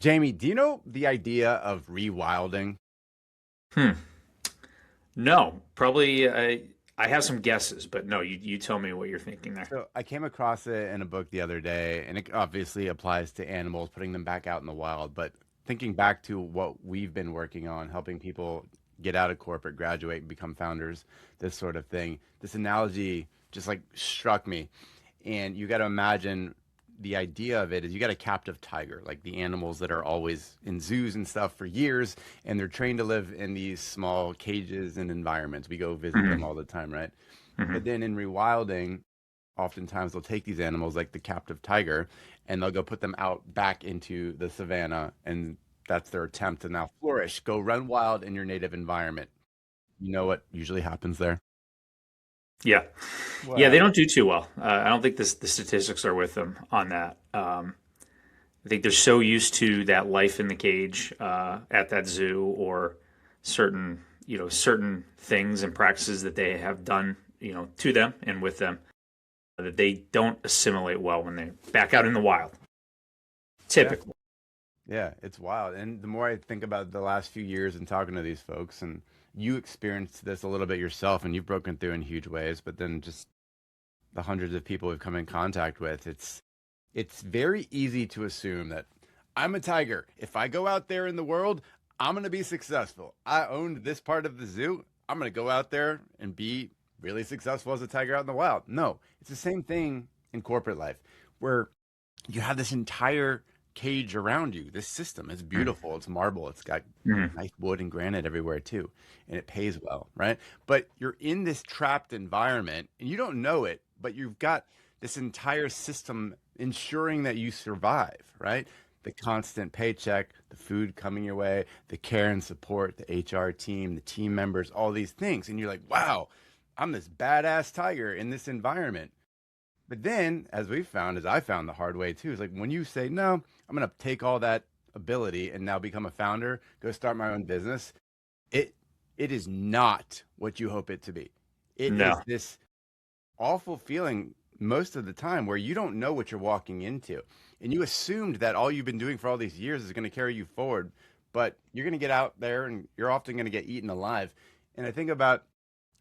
Jamie, do you know the idea of rewilding? Hmm. No, probably. I have some guesses, but no, you tell me what you're thinking there. So I came across it in a book the other day, and it obviously applies to animals, putting them back out in the wild. But thinking back to what we've been working on, helping people get out of corporate, graduate, and become founders, this sort of thing, this analogy just like struck me. And you got to imagine the idea of it is you got a captive tiger, like the animals that are always in zoos and stuff for years, and they're trained to live in these small cages and environments. We go visit them Hmm. all the time, right? But Hmm. then in rewilding, oftentimes they'll take these animals like the captive tiger and they'll go put them out back into the savannah, and that's their attempt to now flourish, go run wild in your native environment. You know what usually happens there? Yeah, What yeah, they happens? don't do too well. I don't think the statistics are with them on that. I think they're so used to that life in the cage at that zoo, or certain things and practices that they have done, to them and with them, that they don't assimilate well when they're back out in the wild. Yeah, Typically. yeah, it's wild. And the more I think about the last few years and talking to these folks, and you experienced this a little bit yourself, and you've broken through in huge ways, but then just the hundreds of people we've come in contact with, it's very easy to assume that I'm a tiger. If I go out there in the world, I'm going to be successful. I owned this part of the zoo. I'm going to go out there and be really successful as a tiger out in the wild. No, it's the same thing in corporate life where you have this entire cage around you. This system is beautiful. It's marble. It's got Mm-hmm. nice wood and granite everywhere too, and it pays well, right? But you're in this trapped environment and you don't know it, but you've got this entire system ensuring that you survive, right? The constant paycheck, the food coming your way, the care and support, the HR team, the team members, all these things. And you're like, wow, I'm this badass tiger in this environment. But then, as we found, as I found the hard way too, is like when you say, no, I'm going to take all that ability and now become a founder, go start my own business, it it is not what you hope it to be. It is No. this awful feeling most of the time where you don't know what you're walking into. And you assumed that all you've been doing for all these years is going to carry you forward, but you're going to get out there and you're often going to get eaten alive. And I think about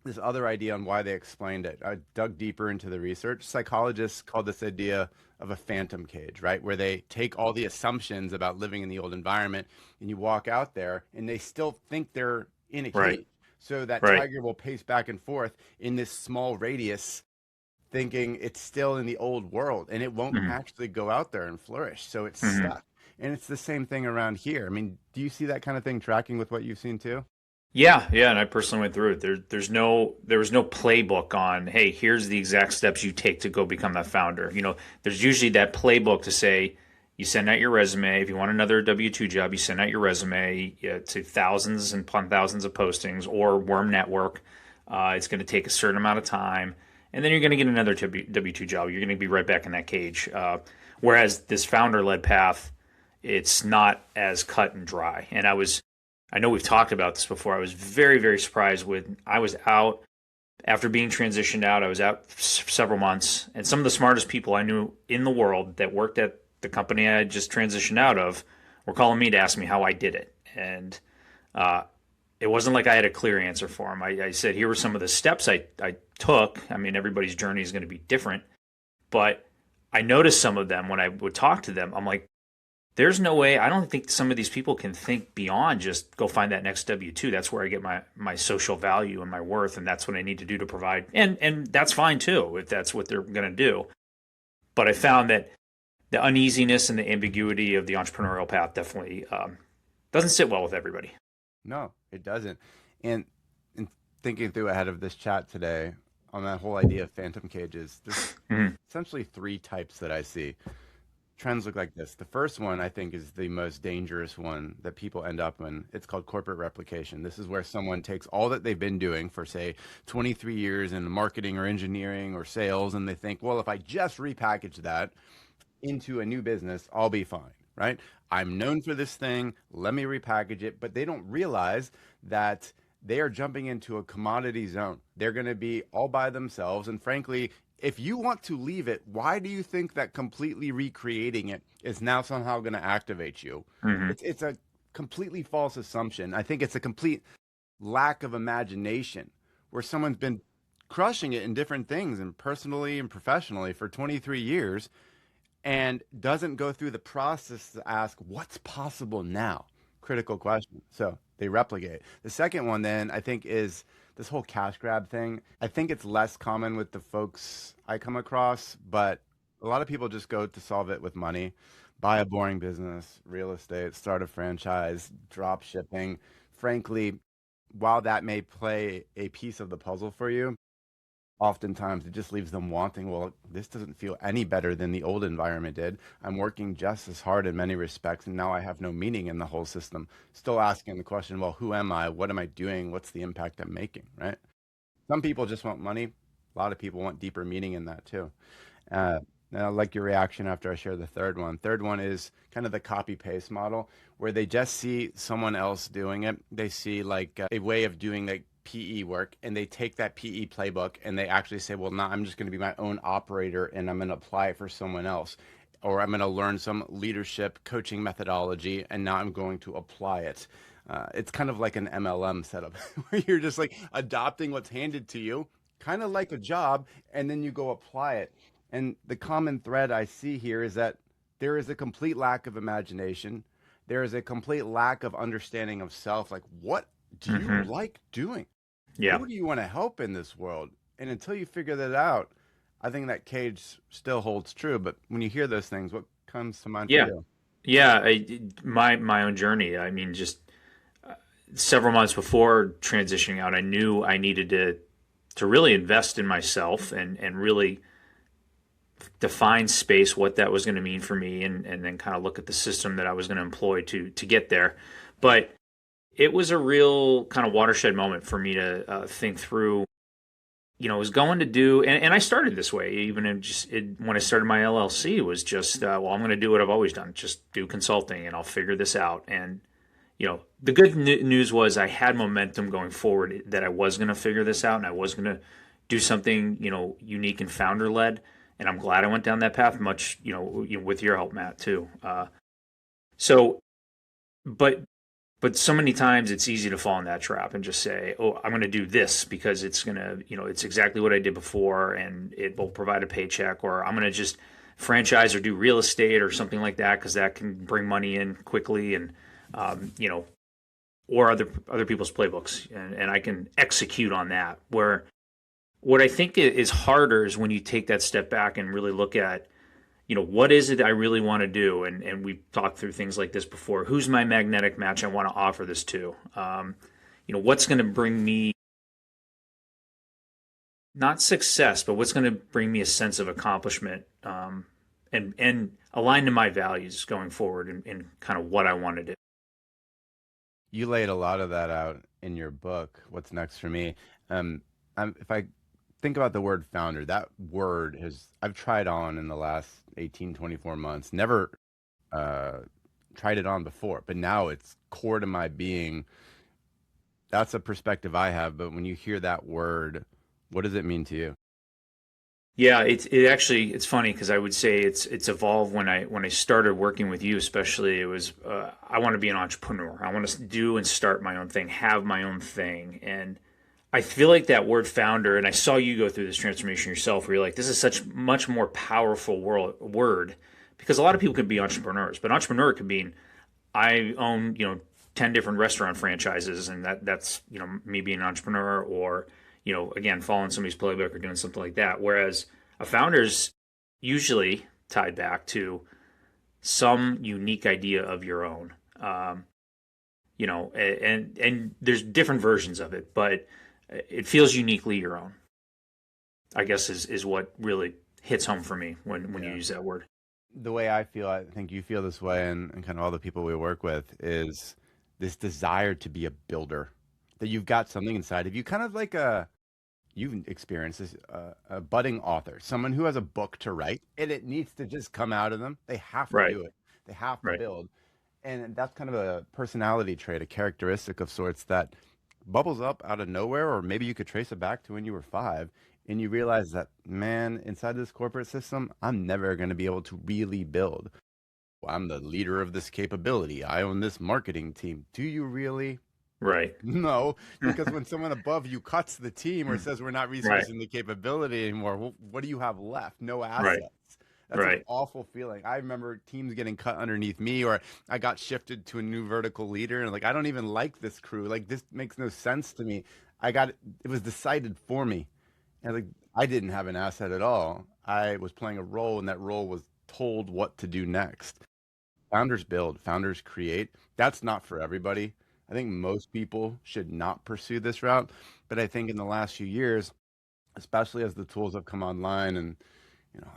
this other idea on why they explained it. I dug deeper into the research. Psychologists called this idea of a phantom cage, right? Where they take all the assumptions about living in the old environment and you walk out there and they still think they're in a Right. cage. So that Right. tiger will pace back and forth in this small radius, thinking it's still in the old world and it won't Hmm. actually go out there and flourish. So it's Hmm. stuck. And it's the same thing around here. I mean, do you see that kind of thing tracking with what you've seen too? Yeah, yeah, and I personally went through it. There was no playbook on, hey, here's the exact steps you take to go become that founder. There's usually that playbook to say you send out your resume. If you want another W-2 job, you send out your resume to thousands and upon thousands of postings or Worm Network. It's going to take a certain amount of time, and then you're going to get another W-2 job. You're going to be right back in that cage. Whereas this founder-led path, it's not as cut and dry. I know we've talked about this before. I was very, very surprised when I was out after being transitioned out. I was out several months, and some of the smartest people I knew in the world that worked at the company I had just transitioned out of were calling me to ask me how I did it. And uh, it wasn't like I had a clear answer for them. I said, here were some of the steps I took. I mean, everybody's journey is going to be different, but I noticed some of them when I would talk to them. I'm like, there's no way. I don't think some of these people can think beyond just go find that next W-2. That's where I get my social value and my worth, and that's what I need to do to provide. And that's fine too if that's what they're going to do. But I found that the uneasiness and the ambiguity of the entrepreneurial path definitely doesn't sit well with everybody. No, it doesn't. And thinking through ahead of this chat today on that whole idea of phantom cages, there's Mhm. essentially three types that I see. Trends look like this. The first one I think is the most dangerous one that people end up in. It's called corporate replication. This is where someone takes all that they've been doing for say 23 years in marketing or engineering or sales and they think, well, if I just repackage that into a new business, I'll be fine, right? I'm known for this thing. Let me repackage it. But they don't realize that they are jumping into a commodity zone. They're going to be all by themselves. And frankly, if you want to leave it, why do you think that completely recreating it is now somehow going to activate you? Hmm. It's a completely false assumption. I think it's a complete lack of imagination where someone's been crushing it in different things and personally and professionally for 23 years and doesn't go through the process to ask what's possible now. Critical question. So they replicate. The second one, then, I think, is this whole cash grab thing. I think it's less common with the folks I come across, but a lot of people just go to solve it with money, buy a boring business, real estate, start a franchise, drop shipping. Frankly, while that may play a piece of the puzzle for you, oftentimes it just leaves them wanting, well, this doesn't feel any better than the old environment did. I'm working just as hard in many respects, and now I have no meaning in the whole system. Still asking the question, well, who am I? What am I doing? What's the impact I'm making, right? Some people just want money. A lot of people want deeper meaning in that too. Uh, and I like your reaction after I share the third one. Third one is kind of the copy paste model where they just see someone else doing it. They see like a way of doing like PE work and they take that PE playbook and they actually say, well, no, I'm just going to be my own operator and I'm going to apply it for someone else. Or I'm going to learn some leadership coaching methodology and now I'm going to apply it. It's kind of like an MLM setup where you're just like adopting what's handed to you, kind of like a job, and then you go apply it. And the common thread I see here is that there is a complete lack of imagination. There is a complete lack of understanding of self. Like, what do you Hmm. like doing? Yeah. Who do you want to help in this world? And until you figure that out, I think that cage still holds true. But when you hear those things, what comes to mind for Yeah. you? Yeah. My own journey. I mean, just several months before transitioning out, I knew I needed to really invest in myself and really define space, what that was going to mean for me, and then kind of look at the system that I was going to employ to get there. But it was a real kind of watershed moment for me to think through. I was going to do, and I started this way, even in when I started my LLC, it was just, well, I'm going to do what I've always done, just do consulting and I'll figure this out. And, the good news was I had momentum going forward that I was going to figure this out and I was going to do something, unique and founder led. And I'm glad I went down that path, much, with your help, Matt, too. So, but so many times it's easy to fall in that trap and just say, "Oh, I'm going to do this because it's going to, it's exactly what I did before and it will provide a paycheck," or I'm going to just franchise or do real estate or something like that because that can bring money in quickly and, um, you know, or other people's playbooks and I can execute on that. Where what I think is harder is when you take that step back and really look at, what is it I really want to do? And we've talked through things like this before. Who's my magnetic match I want to offer this to? What's going to bring me not success, but what's going to bring me a sense of accomplishment and align to my values going forward and kind of what I want to do. You laid a lot of that out in your book. What's next for me? Um, if I think about the word founder, that word I've tried on in the last 18, 24 months. Never uh, tried it on before, but now it's core to my being. That's a perspective I have. But when you hear that word, what does it mean to you? Yeah, it's funny because I would say it's evolved when I started working with you, especially. It was I want to be an entrepreneur. I want to do and start my own thing, have my own thing, and I feel like that word founder. And I saw you go through this transformation yourself, where you're like, this is such much more powerful word because a lot of people can be entrepreneurs, but entrepreneur could mean I own 10 different restaurant franchises, and that's me being an entrepreneur or again, following somebody's playbook or doing something like that. Whereas a founder's usually tied back to some unique idea of your own. And there's different versions of it, but it feels uniquely your own. I guess is what really hits home for me when you Yeah. use that word. The way I feel, I think you feel this way, and kind of all the people we work with, is this desire to be a builder. That you've got something inside of you, kind of like you've experienced this, a budding author, someone who has a book to write, and it needs to just come out of them. They have to Right. do it. They have to Right. build. And that's kind of a personality trait, a characteristic of sorts that bubbles up out of nowhere, or maybe you could trace it back to when you were 5, And you realize that, man, inside this corporate system, I'm never going to be able to really build. Well, I'm the leader of this capability. I own this marketing team. Do you really? Right. No, because when someone above you cuts the team or says we're not Right. resourcing the capability anymore, well, what do you have left? No Right. assets. That's an Right. awful feeling. I remember teams getting cut underneath me, or I got shifted to a new vertical leader, and like, I don't even like this crew. Like, this makes no sense to me. It was decided for me. And like, I didn't have an asset at all. I was playing a role, and that role was told what to do next. Founders build, founders create. That's not for everybody. I think most people should not pursue this route. But I think in the last few years, especially as the tools have come online, and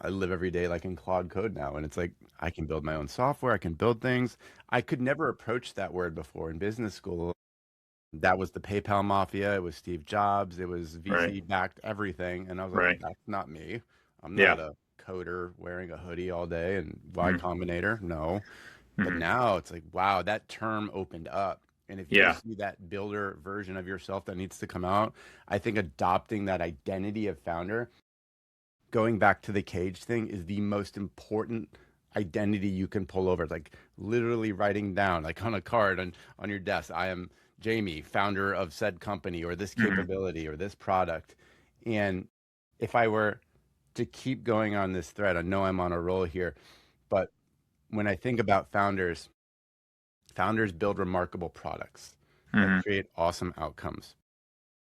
I live every day like in Claude Code now, and it's like I can build my own software, I can build things. I could never approach that word before in business school. That was the PayPal mafia, it was Steve Jobs, it was Right. VC backed everything, and I was like, Right. that's not me. I'm not Yeah. a coder wearing a hoodie all day and Y Mm-hmm. Combinator. No. But Mm-hmm. now it's like, wow, that term opened up. And if you Yeah. see that builder version of yourself that needs to come out, I think adopting that identity of founder, going back to the cage thing, is the most important identity you can pull over. Like literally writing down, like on a card on your desk, I am Jamie, founder of said company or this Mm-hmm. capability or this product. And if I were to keep going on this thread, I know I'm on a roll here, but when I think about founders, founders build remarkable products that Mm-hmm. create awesome outcomes.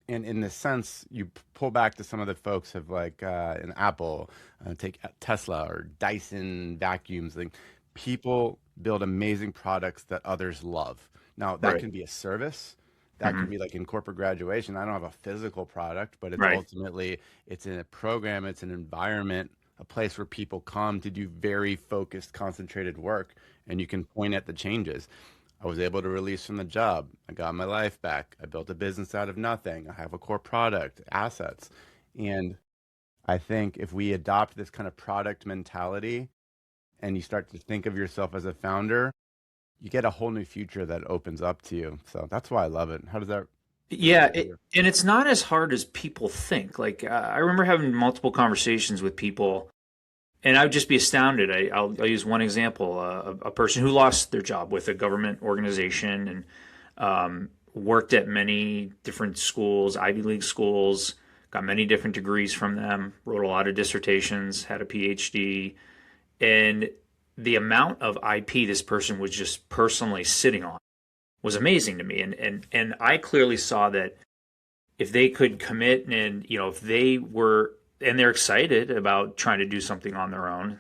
And in this sense, you pull back to some of the folks of like in Apple, take Tesla or Dyson vacuums. Like people build amazing products that others love. Now that Right. can be a service, that Mm-hmm. can be like in corporate graduation. I don't have a physical product, but it's Right. ultimately it's in a program, it's an environment, a place where people come to do very focused, concentrated work, and you can point at the changes. I was able to release from the job. I got my life back. I built a business out of nothing. I have a core product, assets. And I think if we adopt this kind of product mentality and you start to think of yourself as a founder, you get a whole new future that opens up to you. So that's why I love it. How does that Yeah, resonate with you? and it's not as hard as people think. Like I remember having multiple conversations with people, and I would just be astounded. I'll use one example: a person who lost their job with a government organization and worked at many different schools, Ivy League schools, got many different degrees from them, wrote a lot of dissertations, had a PhD, and the amount of IP this person was just personally sitting on was amazing to me. And I clearly saw that if they could commit and if they were and they're excited about trying to do something on their own,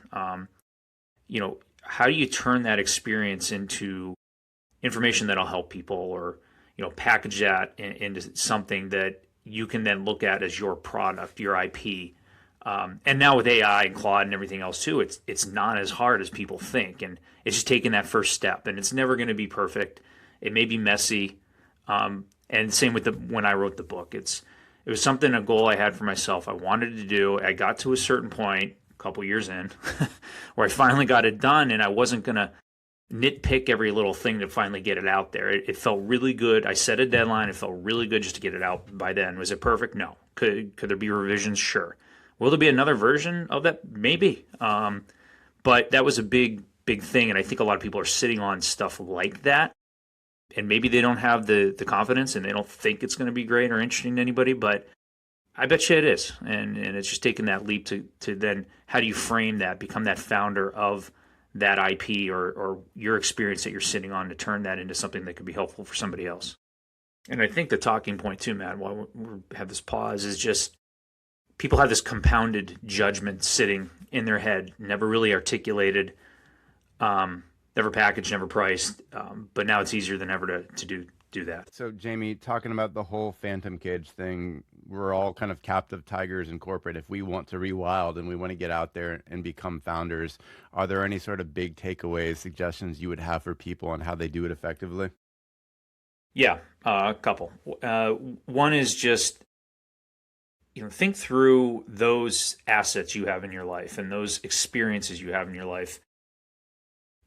how do you turn that experience into information that'll help people, or package that into something that you can then look at as your product, your IP. And now with AI and Claude and everything else too, it's not as hard as people think, and it's just taking that first step. And it's never going to be perfect. It may be messy. And same with when I wrote the book, it was something, a goal I had for myself. I wanted to do. I got to a certain point, a couple years in, where I finally got it done, and I wasn't going to nitpick every little thing to finally get it out there. It felt really good. I set a deadline. It felt really good just to get it out by then. Was it perfect? No. Could there be revisions? Sure. Will there be another version of that? Maybe. But that was a big thing, and I think a lot of people are sitting on stuff like that, and maybe they don't have the confidence, and they don't think it's going to be great or interesting to anybody. But I bet you it is, and it's just taking that leap to then how do you frame that, become that founder of that IP, or your experience that you're sitting on, to turn that into something that could be helpful for somebody else. And I think the talking point too, Matt, while we have this pause, is just people have this compounded judgment sitting in their head, never really articulated, never packaged, never priced. But now it's easier than ever to do that. So, Jamie, talking about the whole phantom cage thing, we're all kind of captive tigers in corporate. If we want to rewild and we want to get out there and become founders, are there any sort of big takeaways, suggestions you would have for people on how they do it effectively? Yeah, a couple. One is just think through those assets you have in your life and those experiences you have in your life,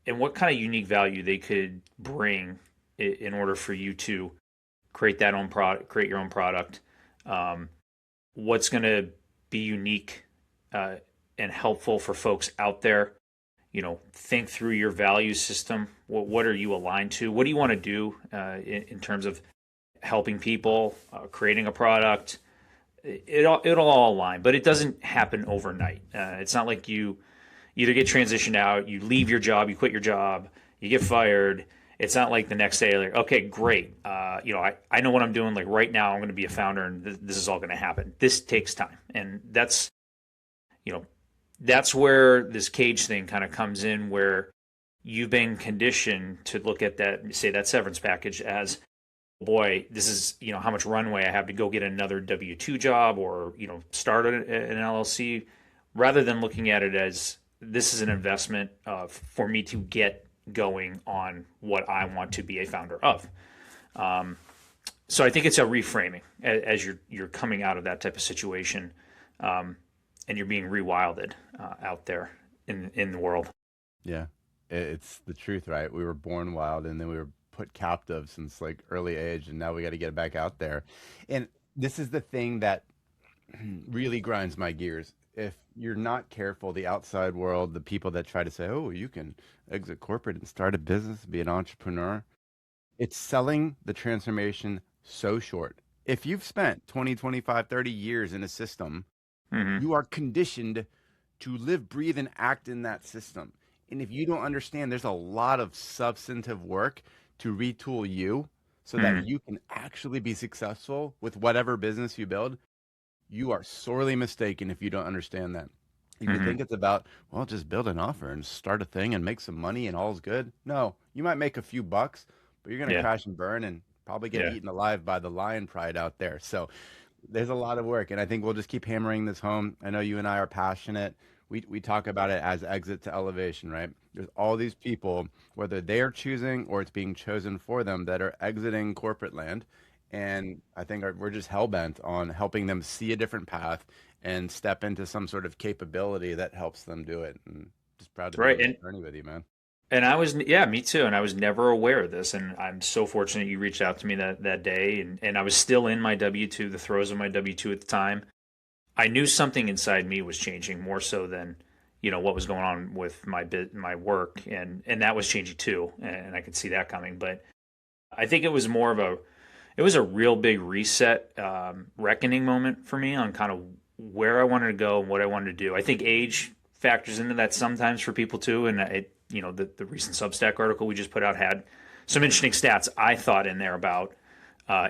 and what kind of unique value they could bring in order for you to create your own product. What's going to be unique and helpful for folks out there. Think through your value system. What are you aligned to? What do you want to do in terms of helping people, creating a product? It'll all align, but it doesn't happen overnight. It's not like you either get transitioned out, you leave your job, you quit your job, you get fired. It's not like the next day, like, okay, great. I know what I'm doing. Like right now, I'm going to be a founder, and this is all going to happen. This takes time, and you know, that's where this cage thing kind of comes in, where you've been conditioned to look at that, say that severance package as, boy, this is, how much runway I have to go get another W-2 job or, start an LLC, rather than looking at it as this is an investment for me to get going on what I want to be a founder of. So I think it's a reframing as you're coming out of that type of situation, and you're being rewilded out there in the world. Yeah, it's the truth, right? We were born wild, and then we were put captive since like early age, and now we got to get back out there. And this is the thing that really grinds my gears. If you're not careful, the outside world, the people that try to say, "Oh, you can exit corporate and start a business, be an entrepreneur," it's selling the transformation so short. If you've spent 20, 25, 30 years in a system, Mm-hmm. you are conditioned to live, breathe, and act in that system. And if you don't understand, there's a lot of substantive work to retool you so that Mm-hmm. you can actually be successful with whatever business you build. You are sorely mistaken if you don't understand that. If you Mm-hmm. think it's about, well, just build an offer and start a thing and make some money and all's good. No, you might make a few bucks, but you're going to Yeah. crash and burn and probably get Yeah. eaten alive by the lion pride out there. So there's a lot of work, and I think we'll just keep hammering this home. I know you and I are passionate. We talk about it as exit to elevation, right? There's all these people, whether they are choosing or it's being chosen for them, that are exiting corporate land. And I think we're just hell bent on helping them see a different path and step into some sort of capability that helps them do it. And just proud to be Right. on this And journey with you, man. I was, yeah, me too. And I was never aware of this. And I'm so fortunate you reached out to me that day. And I was still in my W-2, the throes of my W-2 at the time. I knew something inside me was changing more so than, what was going on with my work. And that was changing too. And I could see that coming. But I think it was a real big reset, reckoning moment for me on kind of where I wanted to go and what I wanted to do. I think age factors into that sometimes for people too. And the recent Substack article we just put out had some interesting stats I thought in there about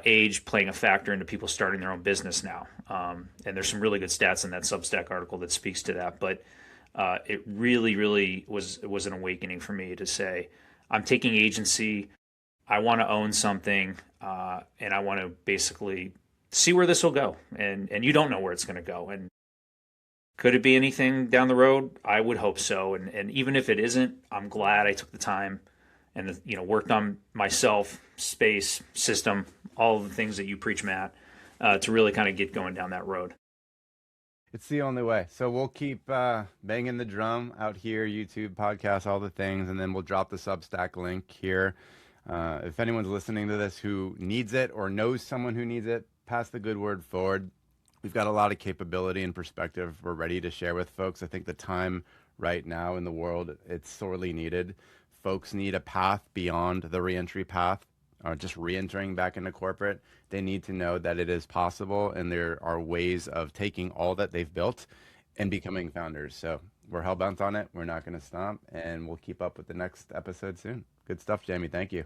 age playing a factor into people starting their own business now. And there's some really good stats in that Substack article that speaks to that. But it really, really was an awakening for me to say, I'm taking agency. I want to own something, and I want to basically see where this will go. And you don't know where it's going to go. And could it be anything down the road? I would hope so. And even if it isn't, I'm glad I took the time and worked on myself, space, system, all of the things that you preach, Matt, to really kind of get going down that road. It's the only way. So we'll keep banging the drum out here, YouTube, podcast, all the things, and then we'll drop the Substack link here. If anyone's listening to this who needs it or knows someone who needs it, pass the good word forward. We've got a lot of capability and perspective we're ready to share with folks. I think the time right now in the world, it's sorely needed. Folks need a path beyond the reentry path, or just reentering back into corporate. They need to know that it is possible and there are ways of taking all that they've built and becoming founders. So we're hell bent on it. We're not going to stop, and we'll keep up with the next episode soon. Good stuff, Jamie. Thank you.